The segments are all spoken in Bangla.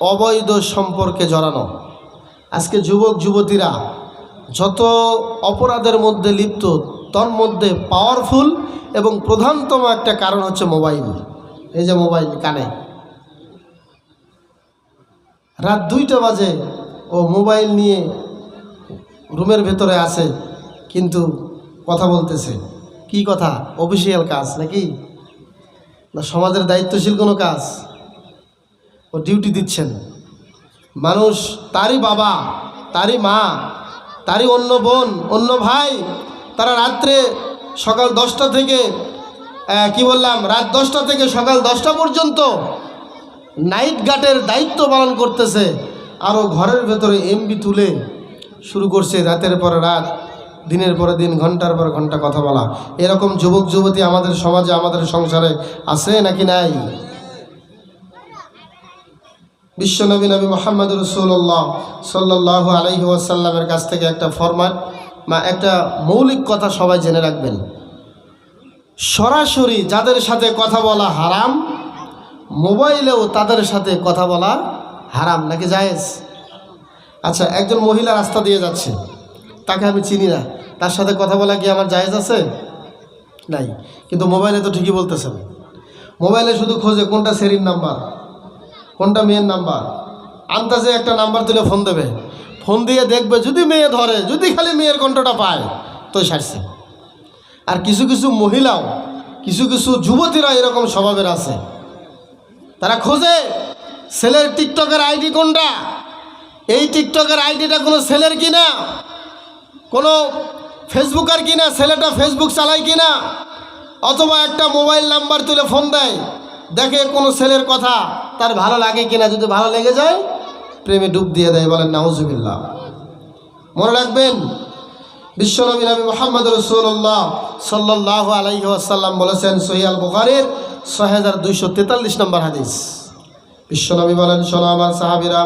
অবৈধ সম্পর্কে জড়ানো। আজকে যুবক যুবতীরা যত অপরাধের মধ্যে লিপ্ত, তন্মধ্যে পাওয়ারফুল এবং প্রধানতম একটা কারণ হচ্ছে মোবাইল। এই যে মোবাইল কানে, রাত 2টা বাজে ও মোবাইল নিয়ে রুমের ভেতরে আছে, কিন্তু কথা বলতেছে। কি কথা? অফিসিয়াল কাজ নাকি না সমাজের দায়িত্বশীল কোনো কাজ? ও ডিউটি দিচ্ছেন। মানুষ, তারই বাবা, তারই মা, তারই অন্য বোন, অন্য ভাই, তারা রাত্রে সকাল 10টা থেকে রাত 10টা থেকে সকাল 10টা পর্যন্ত নাইট গার্ডের দায়িত্ব পালন করতেছে। আরও ঘরের ভেতরে এমবি তুলে শুরু করছে রাতের পরে রাত, দিনের পরে দিন, ঘন্টার পর ঘন্টা কথা বলা। এরকম যুবক যুবতী আমাদের সমাজে, আমাদের সংসারে আছে নাকি নাই? বিশ্বনবী নবী মুহাম্মদ রাসূলুল্লাহ সাল্লাল্লাহু আলাইহি ওয়াসাল্লামের কাছ থেকে একটা ফরমান বা একটা মৌলিক কথা সবাই জেনে রাখবেন। সরাসরি যাদের সাথে কথা বলা হারাম, মোবাইলেও তাদের সাথে কথা বলা হারাম নাকি জায়েজ? আচ্ছা, একজন মহিলা রাস্তা দিয়ে যাচ্ছে, তাকে আমি চিনি না, তার সাথে কথা বলা কি আমার জায়েজ আছে? নাই। কিন্তু মোবাইলে তো ঠিকই বলতেছেন। মোবাইলে শুধু খোঁজে কোনটা সেরির নাম্বার, কোনটা মেয়ের নাম্বার, আন্দাজে একটা নাম্বার তুলে ফোন দেবে। ফোন দিয়ে দেখবে, যদি মেয়ে ধরে, যদি খালি মেয়ের কণ্ঠটা পায় তো সারছে। আর কিছু কিছু মহিলাও, কিছু কিছু যুবতীরা এরকম স্বভাবের আছে, তারা খোঁজে ছেলের টিকটকের আইডি কোনটা, এই টিকটকের আইডিটা কোনো ছেলের কিনা, কোনো ফেসবুকার কিনা, ছেলেটা ফেসবুক চালায় কিনা, অথবা একটা মোবাইল নাম্বার তুলে ফোন দেয়, দেখে কোনো ছেলের কথা তার ভালো লাগে কিনা, যদি ভালো লেগে যায় প্রেমে ডুব দিয়ে দেয়। বলেন নাউজুবিল্লাহ। মনে রাখবেন, বিশ্বনবী নবী মুহাম্মদ রাসূলুল্লাহ সাল্লাল্লাহু আলাইহি ওয়াসাল্লাম বলেছেন, সহিহ আল বুখারীর 6243 নম্বর হাদিস। বিশ্বনবী বলেন, শোনো আমার সাহাবীরা,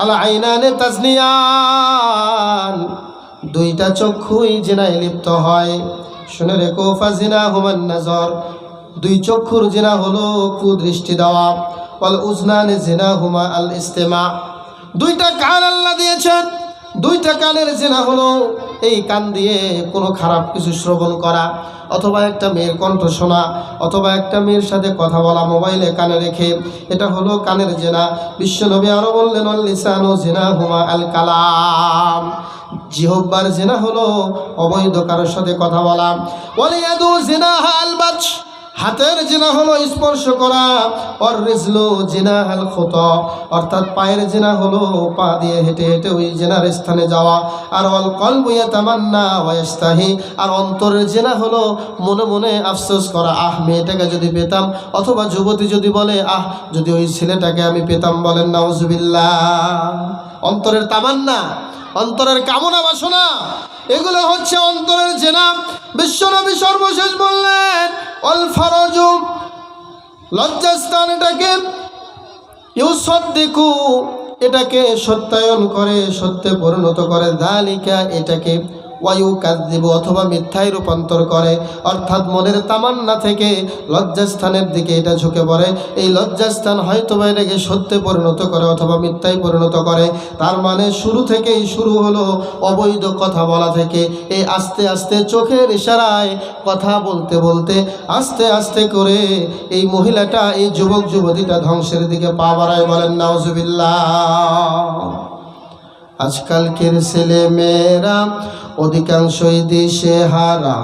আল আইনানে তাজনিয়ান, 2টা চক্ষুই জিনায় লিপ্ত হয়। শুনে রেখো, ফাজিনা হুমান নাজর, 2 চক্ষুর জিনা হলো কুদৃষ্টি দেওয়া। ওয়াল উজনানে জিনা হুমা আল ইস্তেমা, 2টা কান আল্লাহ দিয়েছেন, 2টা কানের জিনা হলো এই কান দিয়ে কোনো খারাপ কিছু শ্রবণ করা, অথবা একটা মেয়ের কণ্ঠ শোনা, অথবা একটা মেয়ের সাথে কথা বলা মোবাইলে কানে রেখে, এটা হলো কানের জিনা। বিশ্বনবী আরো বললেন, ওয়াল লিসানু জিনা হুমা আল কালাম, জিহ্বার জিনা হলো অবৈধ কারোর সাথে কথা বলা। ওয়াল ইয়াদু জিনাহা আল বাতশ, হাতের জিনা হলো স্পর্শ করা। আর রিজলু জিনাহাল খুতা, অর্থাৎ পায়ের জিনা হলো পা দিয়ে হেঁটে হেঁটে ওই জিনার স্থানে যাওয়া। আর ওয়াল কলবু ইয়াতামান্না ওয়া ইস্তাহি, আর অন্তরের জিনা হলো মনে মনে আফসোস করা, আহ মেয়েটাকে যদি পেতাম, অথবা যুবতী যদি বলে, আহ যদি ওই ছেলেটাকে আমি পেতাম। বলেন নাউজুবিল্লাহ। অন্তরের তামান্না, অন্তরের কামনা বাসনা, এগুলো হচ্ছে অন্তরের জিনা। বিশ্বনবী সর্বশেষ বললেন, অল ফারাজু, লজ্জাস্থান, এটাকে ইউসাদ্দিকু, এটাকে সত্যায়ন করে, সত্যে পরিণত করে, যালিকা, এটাকে ওয়ায়ুকাযযিবু, অথবা মিথ্যায় রূপান্তর করে। অর্থাৎ মনের তামান্না থেকে লজ্জাস্থানের দিকে এটা ঝুঁকে পড়ে। এই লজ্জাস্থান হয়তোবা এটাকে সত্যে পরিণত করে অথবা মিথ্যায় পরিণত করে। তার মানে শুরু থেকেই শুরু হলো অবৈধ কথা বলা থেকে। এই আস্তে আস্তে চোখের ইশারায় কথা বলতে বলতে আস্তে আস্তে করে এই মহিলাটা, এই যুবক যুবতীটা ধ্বংসের দিকে পা বাড়ায়। বলেন নাউজুবিল্লাহ। আজকালকের ছেলে মেয়েরা অধিকাংশই দিশে হারা,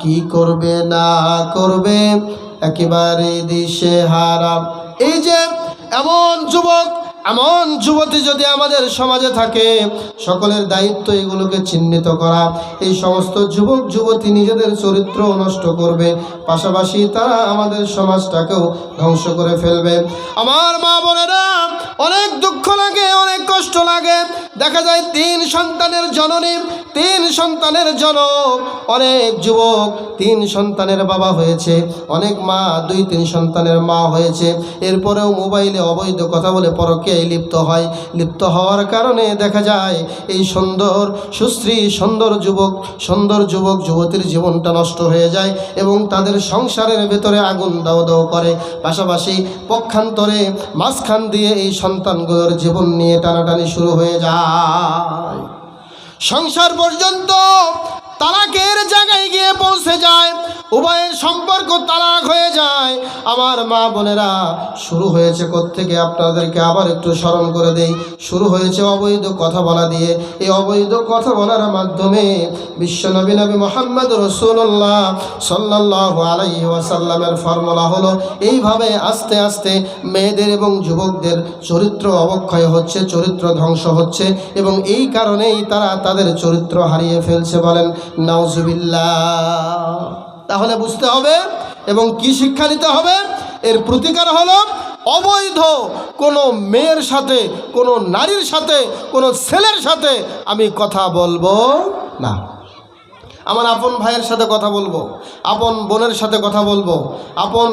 কি করবে না করবে একেবারে দিশে হারা। এই যে এমন যুবক, এমন যুবতী যদি আমাদের সমাজে থাকে, সকলের দায়িত্ব এগুলোকে চিহ্নিত করা। এই সমস্ত যুবক যুবতী নিজেদের চরিত্র নষ্ট করবে, পাশাপাশি তারা আমাদের সমাজটাকেও ধ্বংস করে ফেলবে। আমার মা বোনেরা, অনেক দুঃখ লাগে, অনেক কষ্ট লাগে দেখা যায় 3 সন্তানের জননী, 3 সন্তানের জনক, অনেক যুবক 3 সন্তানের বাবা হয়েছে, অনেক মা 2-3 সন্তানের মা হয়েছে, এরপরেও মোবাইলে অবৈধ কথা বলে পরকীয়ায় লিপ্ত হয়। লিপ্ত হওয়ার কারণে দেখা যায় এই সুন্দর সুশ্রী সুন্দর যুবক যুবতীর জীবনটা নষ্ট হয়ে যায় এবং তাদের সংসারের ভেতরে আগুন দাও দাও করে। পাশাপাশি পক্ষান্তরে মাঝখান দিয়ে এই সন্তানগুলোর জীবন নিয়ে টানাটানি শুরু হয়ে যায়। সংসার পর্যন্ত তালাকের জায়গায় গিয়ে পৌঁছে যায়, উভয়ের সম্পর্ক তালাক হয়ে যায়। আমার মা বোনেরা, শুরু হয়েছে কোত্থেকে আপনাদেরকে আবার একটু স্মরণ করে দেই। শুরু হয়েছে অবৈধ কথা বলা দিয়ে। এই অবৈধ কথা বলার মাধ্যমে বিশ্বনবী মুহাম্মদ রাসূলুল্লাহ সাল্লাল্লাহু আলাইহি ওয়াসাল্লামের ফর্মুলা হলো এইভাবে আস্তে আস্তে মেয়েদের এবং যুবকদের চরিত্র অবক্ষয় হচ্ছে, চরিত্র ধ্বংস হচ্ছে এবং এই কারণেই তারা তাদের চরিত্র হারিয়ে ফেলছে। বলেন নাউজুবিল্লাহ। তাহলে বুঝতে হবে এবং কি শিক্ষা নিতে হবে? এর প্রতিকার হলো অবৈধ কোনো মেয়ের সাথে, কোনো নারীর সাথে, কোনো ছেলের সাথে আমি কথা বলবো না। আমার আপন ভাইয়ের সাথে কথা বলবো, আপন বোনের সাথে কথা বলবো, আপন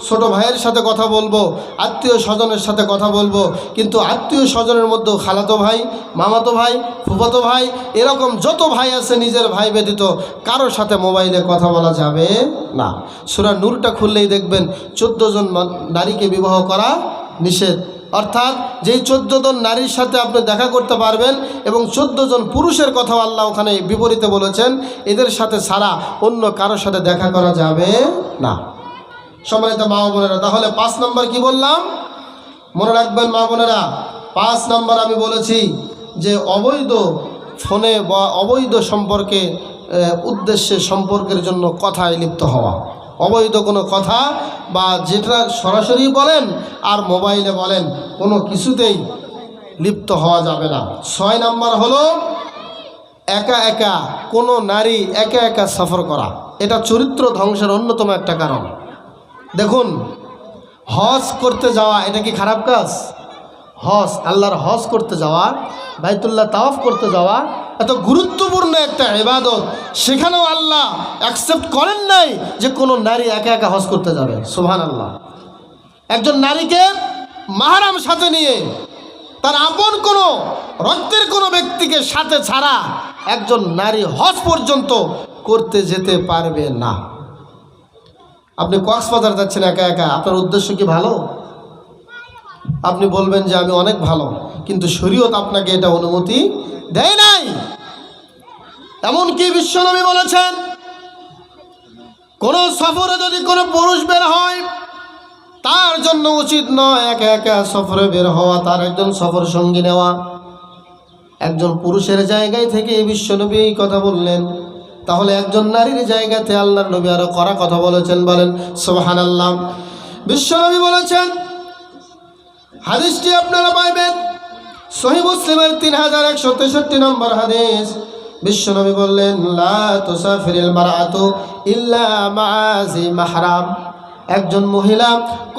ছোট ভাইয়ের সাথে কথা বলবো, আত্মীয় স্বজনের সাথে কথা বলবো। কিন্তু আত্মীয় স্বজনের মধ্যেও খালাতো ভাই, মামাতো ভাই, ফুফাতো ভাই, এরকম যত ভাই আছে নিজের ভাই ব্যতীত কারোর সাথে মোবাইলে কথা বলা যাবে না। সূরা নূরটা খুললেই দেখবেন 14 জন নারীকে বিবাহ করা নিষেধ। অর্থাৎ যেই 14 জন নারীর সাথে আপনি দেখা করতে পারবেন এবং 14 জন পুরুষের কথাও আল্লাহ ওখানে বিপরীতে বলেছেন, এদের সাথে ছাড়া অন্য কারোর সাথে দেখা করা যাবে না। সম্মানিত মা বোনেরা, তাহলে 5 নম্বর কি বললাম মনে রাখবেন মা বোনেরা। 5 নম্বর আমি বলেছি যে অবৈধ ফোনে বা অবৈধ সম্পর্কে উদ্দেশ্যে সম্পর্কের জন্য কথায় লিপ্ত হওয়া। অবৈধ কোনো কথা বা যেটা সরাসরি বলেন আর মোবাইলে বলেন, কোনো কিছুতেই লিপ্ত হওয়া যাবে না। 6 নম্বর হলো একা একা কোনো নারী একা একা সফর করা। এটা চরিত্র ধ্বংসের অন্যতম একটা কারণ। দেখুন, হজ করতে যাওয়া এটা কি খারাপ কাজ? হজ, আল্লাহর হজ করতে যাওয়া, বাইতুল্লাহ তাওয়াফ করতে যাওয়া এত গুরুত্বপূর্ণ একটা ইবাদত, সেখানেও আল্লাহ অ্যাকসেপ্ট করেন নাই যে কোনো নারী একা একা হজ করতে যাবে। সুবহানাল্লাহ। একজন নারীকে মাহরাম সাথে নিয়ে, তার আপন কোনো রক্তের কোনো ব্যক্তিকে সাথে ছাড়া একজন নারী হজ পর্যন্ত করতে যেতে পারবে না। আপনি কক্সবাজার যাচ্ছেন একা একা, আপনার উদ্দেশ্য কি ভালো? আপনি বলবেন যে আমি অনেক ভালো, কিন্তু শরীয়ত আপনাকে এটা অনুমতি দেয় নাই। এমনকি বিশ্বনবী বলেছেন, কোন সফরে যদি কোনো পুরুষ বের হয়, তার জন্য উচিত নয় একা একা সফরে বের হওয়া, তার একজন সফর সঙ্গী নেওয়া। একজন পুরুষের জায়গায় থেকে বিশ্বনবী এই কথা বললেন, তাহলে একজন নারীর জায়গাতে আল্লাহর নবী আরো কড়া কথা বলেছেন। বলেন সুবহানাল্লাহ। বিশ্বনবী বলেছেন, হাদিসটি আপনারা পাইবেন সহিহ মুসলিমের 3163 নম্বর হাদিস। বিশ্বনবী বললেন, লা তুসাফিরিল মারআতু ইল্লা মা'a জি মাহরাম। একজন মহিলা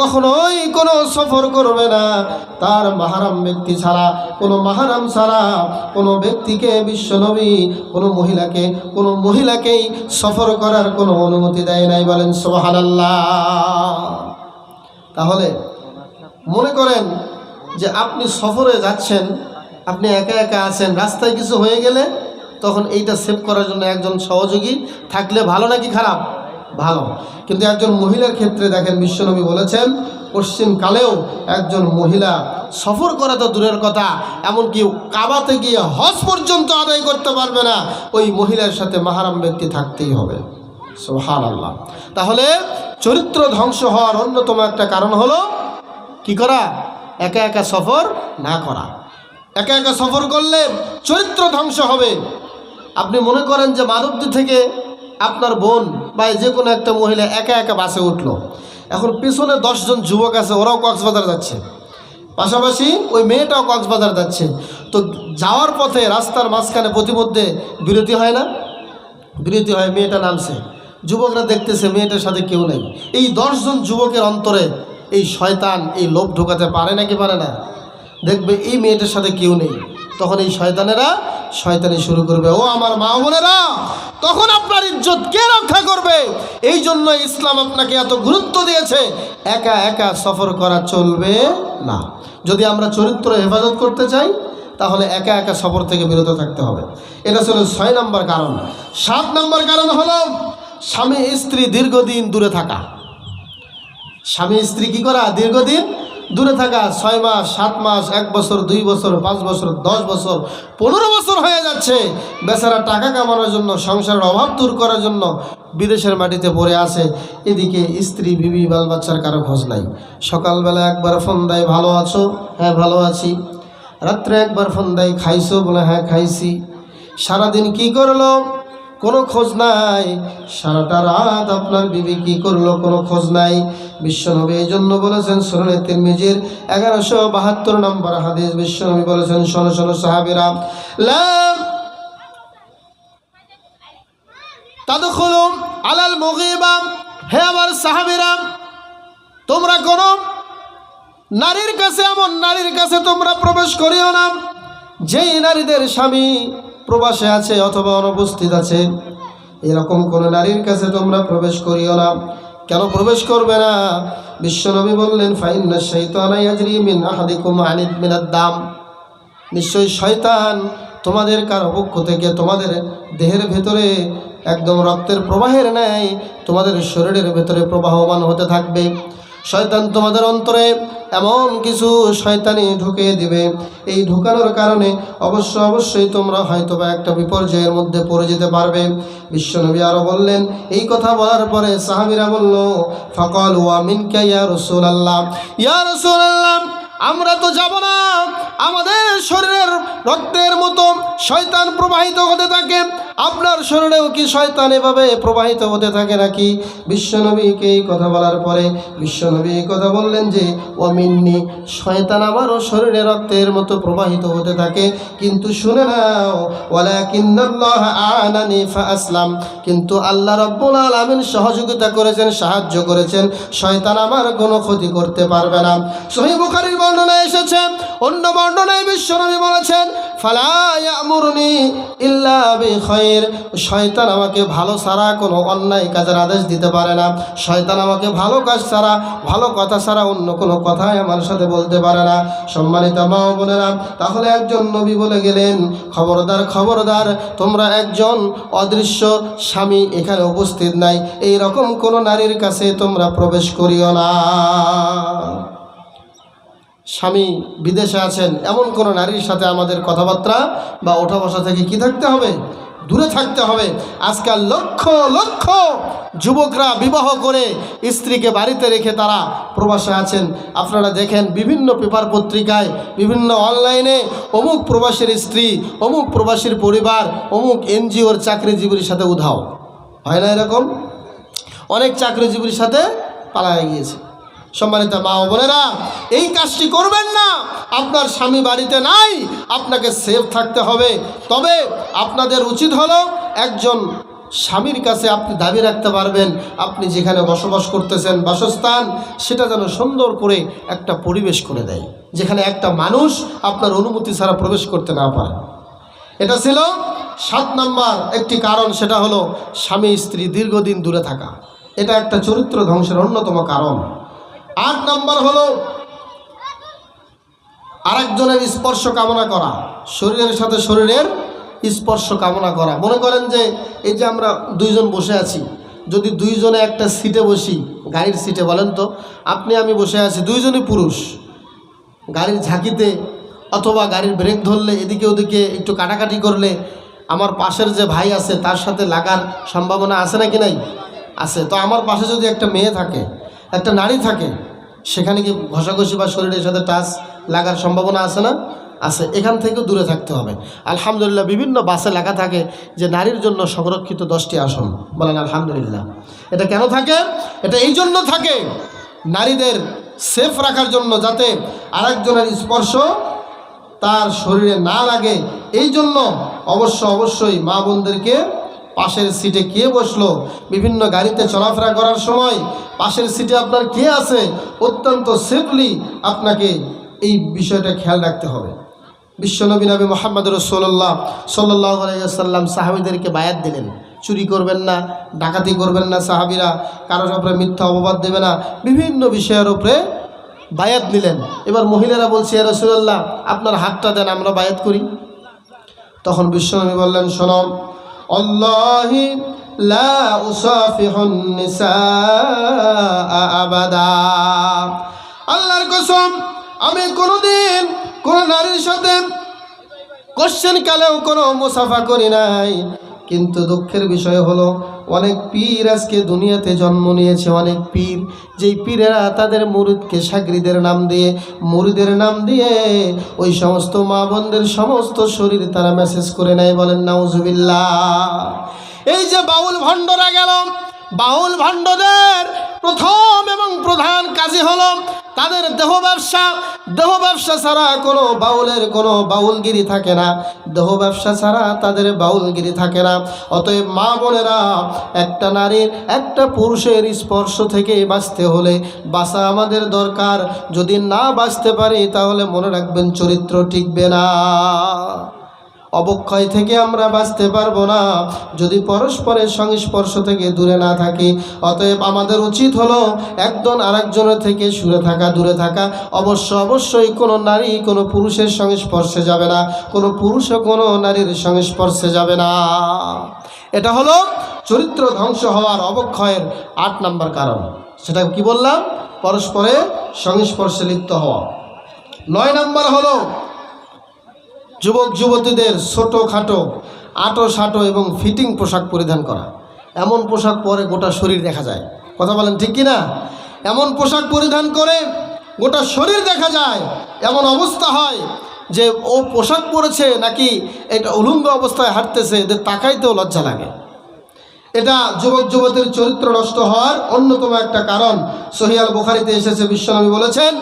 কখনোই কোনো সফর করবে না তার মাহরাম ব্যক্তি ছাড়া, কোনো মাহরাম ছাড়া কোনো ব্যক্তিকে বিশ্বনবী কোনো মহিলাকেই সফর করার কোনো অনুমতি দেয় নাই। বলেন সুবহানাল্লাহ। তাহলে মনে করেন যে আপনি সফরে যাচ্ছেন, আপনি একা একা আছেন, রাস্তায় কিছু হয়ে গেলে তখন এইটা সেভ করার জন্য একজন সহযোগী থাকলে ভালো নাকি খারাপ? ভালো। কিন্তু একজন মহিলার ক্ষেত্রে দেখেন, বিশ্বনবী বলেছেন পশ্চিমকালেও একজন মহিলা সফর করা তো দূরের কথা, এমনকি কাবাতে গিয়ে হজ পর্যন্ত আদায় করতে পারবে না, ওই মহিলার সাথে মাহরাম ব্যক্তি থাকতেই হবে। সুবহানাল্লাহ। তাহলে চরিত্র ধ্বংস হওয়ার অন্যতম একটা কারণ হলো কি করা? একা একা সফর না করা। একা একা সফর করলে চরিত্র ধ্বংস হবে। আপনি মনে করেন যে মাধবদী থেকে আপনার বোন বা যে কোনো একটা মহিলা একা একা বাসে উঠলো, এখন পিছনে 10 জন যুবক আছে, ওরাও কক্সবাজার যাচ্ছে, পাশাপাশি ওই মেয়েটাও কক্সবাজার যাচ্ছে। তো যাওয়ার পথে রাস্তার মাঝখানে প্রতিমধ্যে বিরতি হয় না? বিরতি হয়, মেয়েটা নামছে, যুবকরা দেখতেছে মেয়েটার সাথে কেউ নেই। এই 10 জন যুবকের অন্তরে এই শয়তান এই লোভ ঢোকাতে পারে নাকি পারে না? দেখবে এই মেয়েটার সাথে কেউ নেই, তখন এই শয়তানি শুরু করবে। ও আমার মা বোনেরা, তখন আপনার ইজ্জত কে রক্ষা করবে? এই জন্য ইসলাম আপনাকে এত গুরুত্ব দিয়েছে। একা একা সফর করা চলবে না। যদি আমরা চরিত্র হেফাজত করতে চাই তাহলে একা একা সফর থেকে বিরত থাকতে হবে। এটা ছিল 6 নম্বর কারণ। 7 নম্বর কারণ হলো স্বামী স্ত্রী দীর্ঘদিন দূরে থাকা। স্বামী স্ত্রী কি করা? দীর্ঘদিন দূরে থাকা। 6 মাস, 7 মাস, 1 বছর, 2 বছর, 5 বছর, 10 বছর, 15 বছর হয়ে যাচ্ছে। বেচারা টাকা কামানোর জন্য, সংসারের অভাব দূর করার জন্য বিদেশের মাটিতে পড়ে আছে। এদিকে স্ত্রী, বিবি, বাল বাচ্চার কারো খোঁজ নাই। সকালবেলা একবার ফোন দেয়, ভালো আছো? হ্যাঁ ভালো আছি। রাত্রে একবার ফোন দেয়, খাইছো? বলে হ্যাঁ খাইছি। সারাদিন কি করলো? কোনো খোঁজ নাই। সারাটা রাত আপনার বিবি কি করলো? কোনো খোঁজ নাই। বিশ্বনবী এই জন্য বলেছেন, সুনানে তিরমিজির 1172 নম্বর হাদিস, বিশ্বনবী বলেছেন, শোনো শোনো সাহাবীরা, লা তাদখুলু আলাল মুগীবা, হে আমার সাহাবীরা, তোমরা কোন নারীর কাছে, এমন নারীর কাছে তোমরা প্রবেশ করিও না যেই নারীদের স্বামী প্রবাসে আছে অথবা অনুপস্থিত আছে। এরকম কোন নারীর কাছে তোমরা প্রবেশ করিও না। কেন প্রবেশ করবে না? বিশ্বনবী বললেন, ফাইন্না শাইতানা ইয়াজরি মিন আহাদিকুম আনিদ মিনাদ দাম, নিশ্চয়ই শয়তান তোমাদের কারো পক্ষ থেকে তোমাদের দেহের ভেতরে একদম রক্তের প্রবাহের ন্যায় তোমাদের শরীরের ভেতরে প্রবাহমান হতে থাকবে। শয়তান তোমাদের অন্তরে এমন কিছু শয়তানি ঢুকিয়ে দিবে, এই ঢুকানোর কারণে অবশ্যই তোমরা হয়তোবা একটা বিপর্যয়ের মধ্যে পড়ে যেতে পারবে। বিশ্বনবী আরও বললেন, এই কথা বলার পরে সাহাবীরা বলল, ফাকালু ওয়া মিনকা ইয়া রাসূলুল্লাহ, ইয়া রাসূলুল্লাহ, আমরা তো যাব না, আমাদের শরীরের রক্তের মতো শয়তান প্রবাহিত হতে থাকে, আপনার শরীরেও কি শয়তান এভাবে প্রবাহিত হতে থাকে নাকি? বিশ্বনবীকে এই কথা বলার পরে বিশ্বনবী এই কথা বললেন যে, ওয়ামিন্নি, শয়তান আমারও শরীরে রক্তের মতো প্রবাহিত হতে থাকে, কিন্তু শুনে নাও, ওয়ালাকিন্নাল্লাহ আ'নানি ফাআসলাম, কিন্তু আল্লাহ রাব্বুল আলামিন সহযোগিতা করেছেন, সাহায্য করেছেন, শয়তান আমার কোনো ক্ষতি করতে পারবে না। সহিহ বুখারীর বর্ণনায় এসেছে, অন্য বর্ণনায় বিশ্বনবী বলেছেন, ফালা ইয়ামুরুনি ইল্লা বিখাইর, শয়তান আমাকে ভালো ছাড়া কোনো অন্যায় কাজের আদেশ দিতে পারে না। শয়তান আমাকে ভালো কাজ ছাড়া, ভালো কথা ছাড়া অন্য কোনো কথাই আমার সাথে বলতে পারে না। সম্মানিত মা ও বোনেরা, তাহলে একজন নবী বলে গেলেন, খবরদার খবরদার, তোমরা একজন অদৃশ্য স্বামী এখানে উপস্থিত নাই, এই রকম কোনো নারীর কাছে তোমরা প্রবেশ করিও না। স্বামী বিদেশে আছেন এমন কোনো নারীর সাথে আমাদের কথাবার্তা বা ওঠা বসা থেকে কি থাকতে হবে? দূরে থাকতে হবে। আজকাল লক্ষ লক্ষ যুবকরা বিবাহ করে স্ত্রীকে বাড়িতে রেখে তারা প্রবাসে আছেন। আপনারা দেখেন বিভিন্ন পেপার পত্রিকায়, বিভিন্ন অনলাইনে, অমুক প্রবাসীর স্ত্রী, অমুক প্রবাসীর পরিবার, অমুক এনজিওর চাকরিজীবীর সাথে উধাও হয় না? এরকম অনেক চাকরিজীবীর সাথে পালায় গিয়েছে। সম্মানিত মা ও বোনেরা, এই কাজটি করবেন না। আপনার স্বামী বাড়িতে নাই, আপনাকে সেফ থাকতে হবে। তবে আপনাদের উচিত হলো একজন স্বামীর কাছে আপনি দাবি রাখতে পারবেন, আপনি যেখানে বসবাস করতেছেন বাসস্থান, সেটা যেন সুন্দর করে একটা পরিবেশ করে দেয়, যেখানে একটা মানুষ আপনার অনুমতি ছাড়া প্রবেশ করতে না পারে। এটা ছিল 7 নম্বর একটি কারণ, সেটা হলো স্বামী স্ত্রী দীর্ঘদিন দূরে থাকা। এটা একটা চরিত্র ধ্বংসের অন্যতম কারণ। 8 নম্বর হলো আরেকজনের স্পর্শ কামনা করা, শরীরের সাথে শরীরের স্পর্শ কামনা করা। মনে করেন যে এই যে আমরা দুইজন বসে আছি, যদি দুইজনে একটা সিটে বসি, গাড়ির সিটে, বলেন তো আপনি আমি বসে আছি, দুইজনই পুরুষ, গাড়ির ঝাঁকিতে অথবা গাড়ির ব্রেক ধরলে এদিকে ওদিকে একটু কাটাকাটি করলে আমার পাশের যে ভাই আছে তার সাথে লাগার সম্ভাবনা আছে নাকি নাই? আছে। তো আমার পাশে যদি একটা মেয়ে থাকে, একটা নারী থাকে, সেখানে কি ঘষাঘষি বা শরীরের সাথে টাচ লাগার সম্ভাবনা আছে না? আছে। এখান থেকেও দূরে থাকতে হবে। আলহামদুলিল্লাহ বিভিন্ন বাসে লেখা থাকে যে নারীর জন্য সংরক্ষিত 10টি আসন, বলেন আলহামদুলিল্লাহ। এটা কেন থাকে? এটা এই জন্য থাকে, নারীদের সেফ রাখার জন্য, যাতে আরেকজনের স্পর্শ তার শরীরে না লাগে। এই জন্য অবশ্যই মা বোনদেরকে পাশের সিটে কে বসলো, বিভিন্ন গাড়িতে চলাফেরা করার সময় পাশের সিটে আপনার কে আছে, অত্যন্ত সেফলি আপনাকে এই বিষয়টা খেয়াল রাখতে হবে। বিশ্বনবী নবী মুহাম্মদ রাসূলুল্লাহ সাল্লাল্লাহু আলাইহি ওয়াসাল্লাম সাহাবীদেরকে বায়াত দিলেন, চুরি করবেন না, ডাকাতি করবেন না, সাহাবীরা কারোর উপরে মিথ্যা অপবাদ দেবে না, বিভিন্ন বিষয়ের উপরে বায়াত নিলেন। এবার মহিলারা বলছে, ইয়া রাসূলুল্লাহ আপনার হাতটা দেন, আমরা বায়াত করি। তখন বিশ্বনবী বললেন, শোনো, আল্লাহি লা উসাফিহুন নিসা আবাদা, আল্লাহর কসম আমি কোনোদিন কোন নারীর সাথে কোশ্চেন কালেও কোনো মুসাফা করি নাই। কিন্তু দুঃখের বিষয় হলো অনেক পীর আজকে দুনিয়াতে জন্ম নিয়েছে, অনেক পীর, যেই পীরেরা তাদের মুরিদকে শাগরিদের নাম দিয়ে, মুরিদের নাম দিয়ে ওই সমস্ত মা বোনদের সমস্ত শরীর তারা মেসেজ করে নেয়। বলেন নাউজুবিল্লাহ। এই যে বাউল ভণ্ডরা গেল, বাউল ভণ্ডদের প্রথম এবং প্রধান কাজই হলো তাদের দেহ ব্যবসা। দেহ ব্যবসা ছাড়া কোনো বাউলের কোনো বাউলগিরি থাকে না, দেহ ব্যবসা ছাড়া তাদের বাউলগিরি থাকে না। অতএব মা বোনেরা, একটা নারীর একটা পুরুষের স্পর্শ থেকে বাঁচতে হলে বাঁচা আমাদের দরকার। যদি না বাঁচতে পারি তাহলে মনে রাখবেন চরিত্র টিকবে না, অবক্ষয় থেকে আমরা বাঁচতে পারবো না যদি পরস্পরের সংস্পর্শ থেকে দূরে না থাকি। অতএব আমাদের উচিত হলো একজন আরেকজনের থেকে দূরে থাকা। অবশ্যই কোনো নারী কোনো পুরুষের সংস্পর্শে যাবে না, কোনো পুরুষও কোনো নারীর সংস্পর্শে যাবে না। এটা হলো চরিত্র ধ্বংস হওয়ার, অবক্ষয়ের 8 নম্বর কারণ। সেটা কি বললাম? পরস্পরের সংস্পর্শে লিপ্ত হওয়া। 9 নম্বর হলো যুবক যুবতীদের ছোটোখাটো, আঁটো এবং ফিটিং পোশাক পরিধান করা। এমন পোশাক পরে গোটা শরীর দেখা যায়, কথা বলেন ঠিক কি না? এমন পোশাক পরিধান করে গোটা শরীর দেখা যায়, এমন অবস্থা হয় যে ও পোশাক পরেছে নাকি এটা উলঙ্গ অবস্থায় হাঁটতেছে, এদের তাকাইতেও লজ্জা লাগে। এটা যুবক যুবতীর চরিত্র নষ্ট হওয়ার অন্যতম একটা কারণ। সহিহ আল বুখারীতে এসেছে, বিশ্বনবী বলেছেন,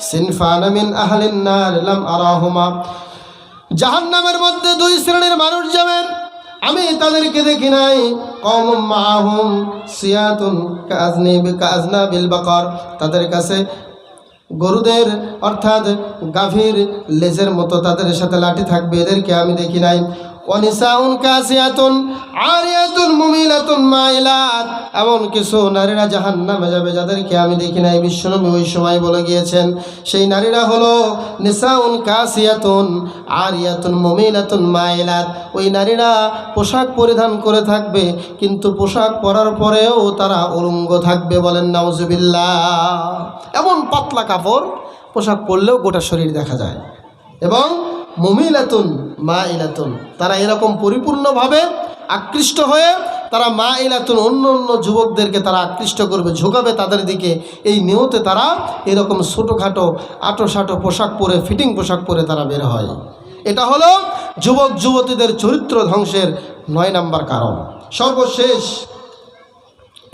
সিনফান মিন আহলিন নার লাম আরাহুমা, জাহান্নামের মধ্যে 2 শ্রেণীর মানুষ যাবেন, আমি তাদেরকে দেখি নাই। কওমুম মাআহুম সিয়াতুন কাআজনাবিল বাকার, তাদের কাছে গরুদের অর্থাৎ গাভীর লেজের মতো তাদের সাথে লাঠি থাকবে, এদেরকে আমি দেখি নাই। ওয়ানিসাউন কাসিয়াতুন আরিয়াতুন মুমিলাতুন মাইলাত, এমন কিছু নারীরা জাহান্নামে যাবে যাদেরকে আমি দেখি নাই। বিশ্বনবী ওই সময় বলে গিয়েছেন, সেই নারীরা হলো নিসাউন কাসিয়াতুন আরিয়াতুন মুমিলাতুন মাইলাত। ওই নারীরা পোশাক পরিধান করে থাকবে কিন্তু পোশাক পরার পরেও তারা উলঙ্গ থাকবে। বলেন নাউজুবিল্লাহ। এমন পাতলা কাপড় পোশাক পরলেও গোটা শরীর দেখা যায়। এবং মুমিলাতুন মাইলাতুন, তারা এরকম পরিপূর্ণভাবে আকৃষ্ট হয়ে তারা মাইলাতুন, অন্য যুবকদেরকে তারা আকৃষ্ট করবে, ঝোঁকাবে তাদের দিকে। এই নিয়তে তারা এরকম ছোটোখাটো আঁটো পোশাক পরে, ফিটিং পোশাক পরে তারা বের হয়। এটা হলো যুবক যুবতীদের চরিত্র ধ্বংসের 9 নম্বর কারণ। সর্বশেষ,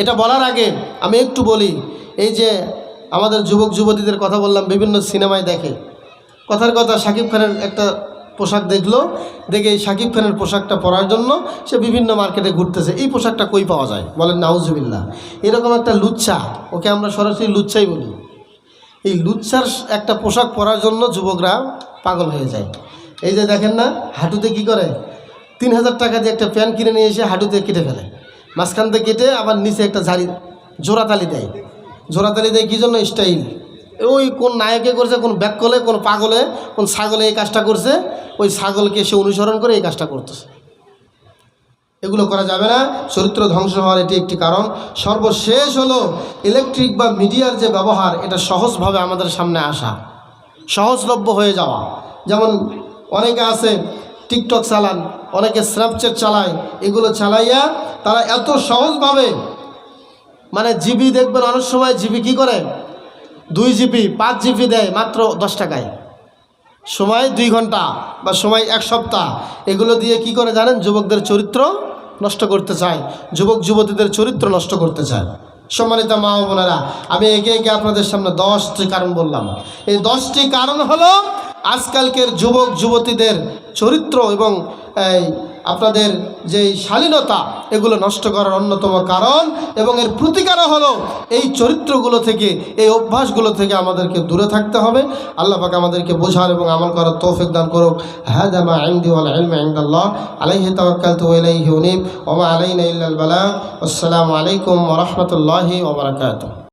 এটা বলার আগে আমি একটু বলি, এই যে আমাদের যুবক যুবতীদের কথা বললাম, বিভিন্ন সিনেমায় দেখে, কথার কথা শাকিব খানের একটা পোশাক দেখলো, দেখে এই শাকিব খানের পোশাকটা পরার জন্য সে বিভিন্ন মার্কেটে ঘুরতেছে। এই পোশাকটা কই পাওয়া যায়? বলেন নাউজুবিল্লাহ। এরকম একটা লুচ্চা, ওকে আমরা সরাসরি লুচ্চাই বলি, এই লুচ্চার একটা পোশাক পরার জন্য যুবকরা পাগল হয়ে যায়। এই যে দেখেন না, হাঁটুতে কি করে, 3000 টাকা দিয়ে একটা প্যান্ট কিনে নিয়ে এসে হাঁটুতে কেটে ফেলে, মাঝখান থেকে কেটে আবার নিচে একটা জোড়াতালি দেয়। জোড়াতালি দেয় কী জন্য? স্টাইল। ওই কোন নায়কে করছে, কোন ব্যাককলে, কোন পাগলে, কোন ছাগলে এই কাজটা করছে, ওই ছাগলকে সে অনুসরণ করে এই কাজটা করতেছে। এগুলো করা যাবে না, চরিত্র ধ্বংস হওয়ার এটি একটি কারণ। সর্বশেষ হলো ইলেকট্রিক বা মিডিয়ার যে ব্যবহার, এটা সহজভাবে আমাদের সামনে আসা, সহজলভ্য হয়ে যাওয়া। যেমন অনেকে আছে টিকটক চালান, অনেকে স্ন্যাপচ্যাট চালায়, এগুলো চালাইয়া তারা এত সহজভাবে, মানে জিবি দেখবেন অনেক সময় জিবি কি করে, 2 জিবি 5 জিবি দেয় মাত্র 10 টাকায়, সময় 2 ঘন্টা বা সময় 1 সপ্তাহ। এগুলো দিয়ে কি করে জানেন? যুবকদের চরিত্র নষ্ট করতে চায়, যুবক যুবতীদের চরিত্র নষ্ট করতে চায়। সম্মানিত মা ও বোনেরা, আমি একে আপনাদের সামনে 10টি কারণ বললাম। এই 10টি কারণ হলো আজকালকের যুবক যুবতীদের চরিত্র এবং আপনাদের যে শালীনতা এগুলো নষ্ট করার অন্যতম কারণ, এবং এর প্রতিকারও হলো এই চরিত্রগুলো থেকে, এই অভ্যাসগুলো থেকে আমাদেরকে দূরে থাকতে হবে। আল্লাহ পাক আমাদেরকে বোঝার এবং আমল করার তৌফিক দান করুক। হাদা মা ইনদি ওয়াল ইলমু ইনদাল্লাহ আলাইহি তাওয়াক্কালতু ওয়া ইলাইহি উনীব ওয়া মা আলাইনা ইল্লাল বালাগ। আসসালামু আলাইকুম ওয়া রাহমাতুল্লাহি ওয়া বারাকাতুহু।